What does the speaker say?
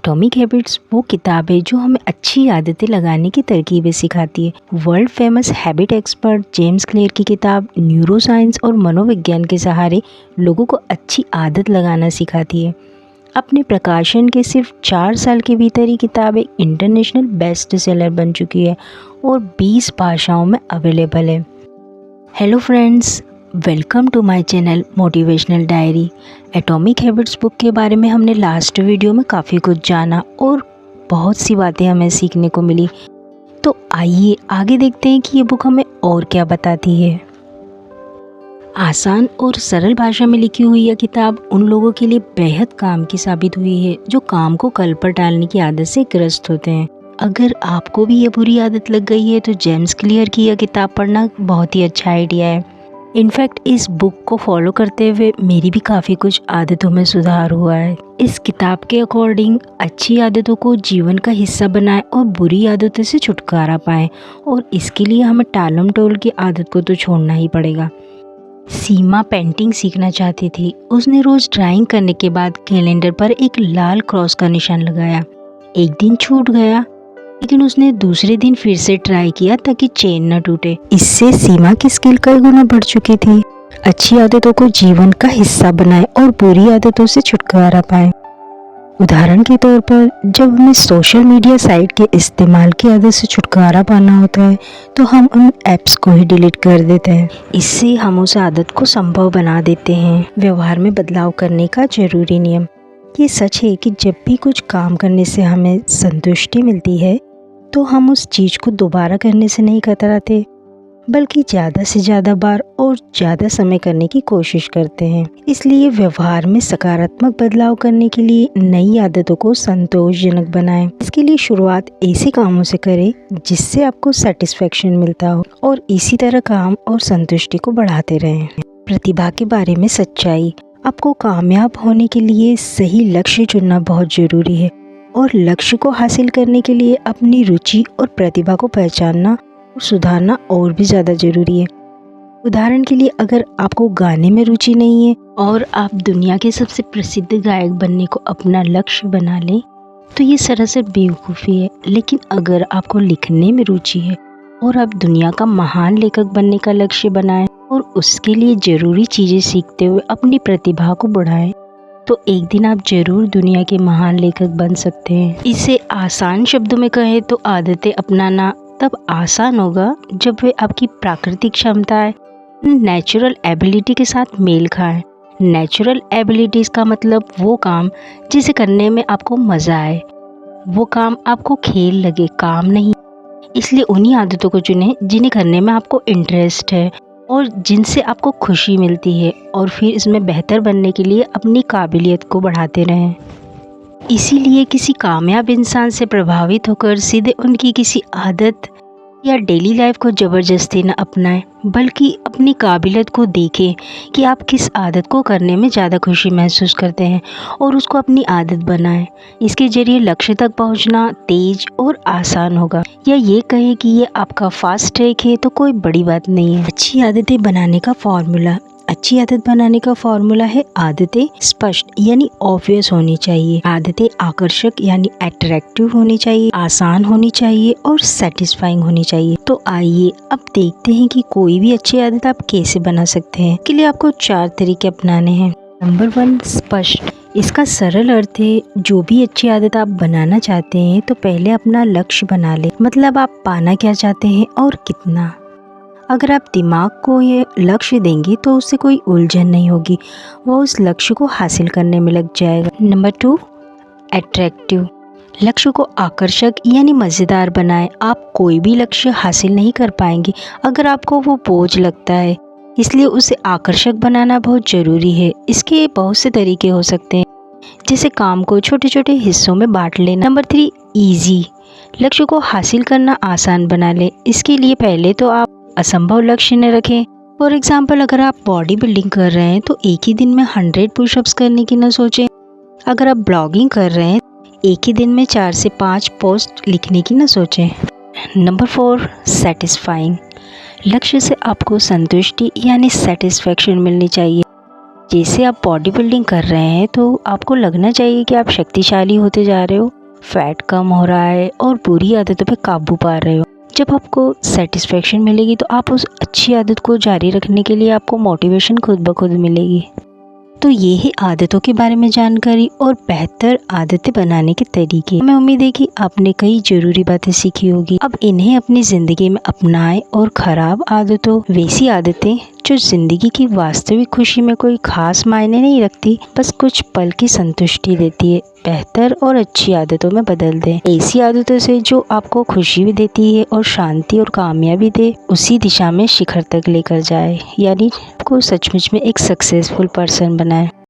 Atomic habits वो किताब है जो हमें अच्छी आदतें लगाने की तरकीबें सिखाती है। World famous habit expert James clear की किताब न्यूरो साइंस और मनोविज्ञान के सहारे लोगों को अच्छी आदत लगाना सिखाती है। अपने प्रकाशन के सिर्फ 4 साल के भीतर ही किताब एक इंटरनेशनल बेस्ट सेलर बन चुकी है और 20 भाषाओं में अवेलेबल है। Hello friends, welcome to my channel motivational diary. Atomic habits book के बारे में हमने लास्ट वीडियो में काफ़ी कुछ जाना और बहुत सी बातें हमें सीखने को मिली। तो आइए आगे देखते हैं कि ये बुक हमें और क्या बताती है। आसान और सरल भाषा में लिखी हुई यह किताब उन लोगों के लिए बेहद काम की साबित हुई है जो काम को कल पर टालने की आदत से ग्रस्त होते हैं। अगर आपको भी ये बुरी आदत लग गई है तो जेम्स क्लियर की यह किताब पढ़ना बहुत ही अच्छा आइडिया है। इनफैक्ट इस बुक को फॉलो करते हुए मेरी भी काफ़ी कुछ आदतों में सुधार हुआ है। इस किताब के अकॉर्डिंग अच्छी आदतों को जीवन का हिस्सा बनाएं और बुरी आदतों से छुटकारा पाएं, और इसके लिए हमें टालम टोल की आदत को तो छोड़ना ही पड़ेगा। सीमा पेंटिंग सीखना चाहती थी। उसने रोज़ ड्राइंग करने के बाद कैलेंडर पर एक लाल क्रॉस का निशान लगाया। एक दिन छूट गया, लेकिन उसने दूसरे दिन फिर से ट्राई किया ताकि चेन न टूटे। इससे सीमा की स्किल कई गुना बढ़ चुकी थी। अच्छी आदतों को जीवन का हिस्सा बनाएं और बुरी आदतों से छुटकारा पाएं। उदाहरण के तौर पर जब हमें सोशल मीडिया साइट के इस्तेमाल की आदत से छुटकारा पाना होता है तो हम उन ऐप्स को ही डिलीट कर देते हैं। इससे हम उस आदत को संभव बना देते हैं। व्यवहार में बदलाव करने का जरूरी नियम। ये सच है कि जब भी कुछ काम करने से हमें संतुष्टि मिलती है तो हम उस चीज़ को दोबारा करने से नहीं कतराते, बल्कि ज़्यादा से ज़्यादा बार और ज़्यादा समय करने की कोशिश करते हैं। इसलिए व्यवहार में सकारात्मक बदलाव करने के लिए नई आदतों को संतोषजनक बनाएं। इसके लिए शुरुआत ऐसे कामों से करें जिससे आपको सेटिस्फेक्शन मिलता हो, और इसी तरह काम और संतुष्टि को बढ़ाते रहें। प्रतिभा के बारे में सच्चाई। आपको कामयाब होने के लिए सही लक्ष्य चुनना बहुत ज़रूरी है, और लक्ष्य को हासिल करने के लिए अपनी रुचि और प्रतिभा को पहचानना और सुधारना और भी ज़्यादा ज़रूरी है। उदाहरण के लिए अगर आपको गाने में रुचि नहीं है और आप दुनिया के सबसे प्रसिद्ध गायक बनने को अपना लक्ष्य बना लें तो ये सरासर बेवकूफ़ी है। लेकिन अगर आपको लिखने में रुचि है और आप दुनिया का महान लेखक बनने का लक्ष्य बनाएं और उसके लिए ज़रूरी चीज़ें सीखते हुए अपनी प्रतिभा को बढ़ाएं तो एक दिन आप जरूर दुनिया के महान लेखक बन सकते हैं। इसे आसान शब्दों में कहें तो आदतें अपनाना तब आसान होगा जब वे आपकी प्राकृतिक क्षमताएं नेचुरल एबिलिटी के साथ मेल खाएं। नेचुरल एबिलिटीज़ का मतलब वो काम जिसे करने में आपको मज़ा आए, वो काम आपको खेल लगे, काम नहीं। इसलिए उन्हीं आदतों को चुनें जिन्हें करने में आपको इंटरेस्ट है और जिनसे आपको खुशी मिलती है, और फिर इसमें बेहतर बनने के लिए अपनी काबिलियत को बढ़ाते रहें। इसीलिए किसी कामयाब इंसान से प्रभावित होकर सीधे उनकी किसी आदत या डेली लाइफ को ज़बरदस्ती न अपनाएं, बल्कि अपनी काबिलियत को देखें कि आप किस आदत को करने में ज़्यादा खुशी महसूस करते हैं और उसको अपनी आदत बनाएं। इसके ज़रिए लक्ष्य तक पहुंचना तेज और आसान होगा। या ये कहें कि ये आपका फास्ट ट्रैक है तो कोई बड़ी बात नहीं है। अच्छी आदतें बनाने का फॉर्मूला। अच्छी आदत बनाने का फॉर्मूला है आदतें स्पष्ट यानी ऑब्वियस होनी चाहिए, आदतें आकर्षक यानी अट्रैक्टिव होनी चाहिए, आसान होनी चाहिए और सेटिस्फाइंग होनी चाहिए। तो आइए अब देखते हैं कि कोई भी अच्छी आदत आप कैसे बना सकते हैं। इसके लिए आपको 4 तरीके अपनाने हैं। नंबर 1, स्पष्ट। इसका सरल अर्थ है जो भी अच्छी आदत आप बनाना चाहते हैं तो पहले अपना लक्ष्य बना ले। मतलब आप पाना क्या चाहते हैं और कितना। अगर आप दिमाग को ये लक्ष्य देंगे तो उससे कोई उलझन नहीं होगी, वो उस लक्ष्य को हासिल करने में लग जाएगा। Number 2, attractive. लक्ष्य को आकर्षक यानी मज़ेदार बनाएं। आप कोई भी लक्ष्य हासिल नहीं कर पाएंगे अगर आपको वो बोझ लगता है, इसलिए उसे आकर्षक बनाना बहुत ज़रूरी है। इसके बहुत से तरीके हो सकते हैं, जैसे काम को छोटे छोटे हिस्सों में बांट लेना। Number 3, easy. लक्ष्य को हासिल करना आसान बना लें। इसके लिए पहले तो आप असंभव लक्ष्य न रखें। फॉर एग्जाम्पल, अगर आप बॉडी बिल्डिंग कर रहे हैं तो एक ही दिन में 100 पुशअप्स करने की न सोचें। अगर आप ब्लॉगिंग कर रहे हैं एक ही दिन में 4 से 5 पोस्ट लिखने की न सोचें। Number 4, satisfying. लक्ष्य से आपको संतुष्टि यानी सेटिस्फेक्शन मिलनी चाहिए। जैसे आप बॉडी बिल्डिंग कर रहे हैं तो आपको लगना चाहिए कि आप शक्तिशाली होते जा रहे हो, फैट कम हो रहा है और बुरी आदतों पे काबू पा रहे हो। जब आपको सेटिस्फेक्शन मिलेगी तो आप उस अच्छी आदत को जारी रखने के लिए आपको मोटिवेशन खुद ब खुद मिलेगी। तो ये है आदतों के बारे में जानकारी और बेहतर आदतें बनाने के तरीके। हमें उम्मीद है कि आपने कई जरूरी बातें सीखी होगी। अब इन्हें अपनी ज़िंदगी में अपनाएं और ख़राब आदतों, वैसी आदतें जो ज़िंदगी की वास्तविक खुशी में कोई खास मायने नहीं रखती, बस कुछ पल की संतुष्टि देती है, बेहतर और अच्छी आदतों में बदल दें। ऐसी आदतों से जो आपको खुशी भी देती है और शांति और कामयाबी दे, उसी दिशा में शिखर तक लेकर जाए, यानी आपको सचमुच में एक सक्सेसफुल पर्सन बनाए।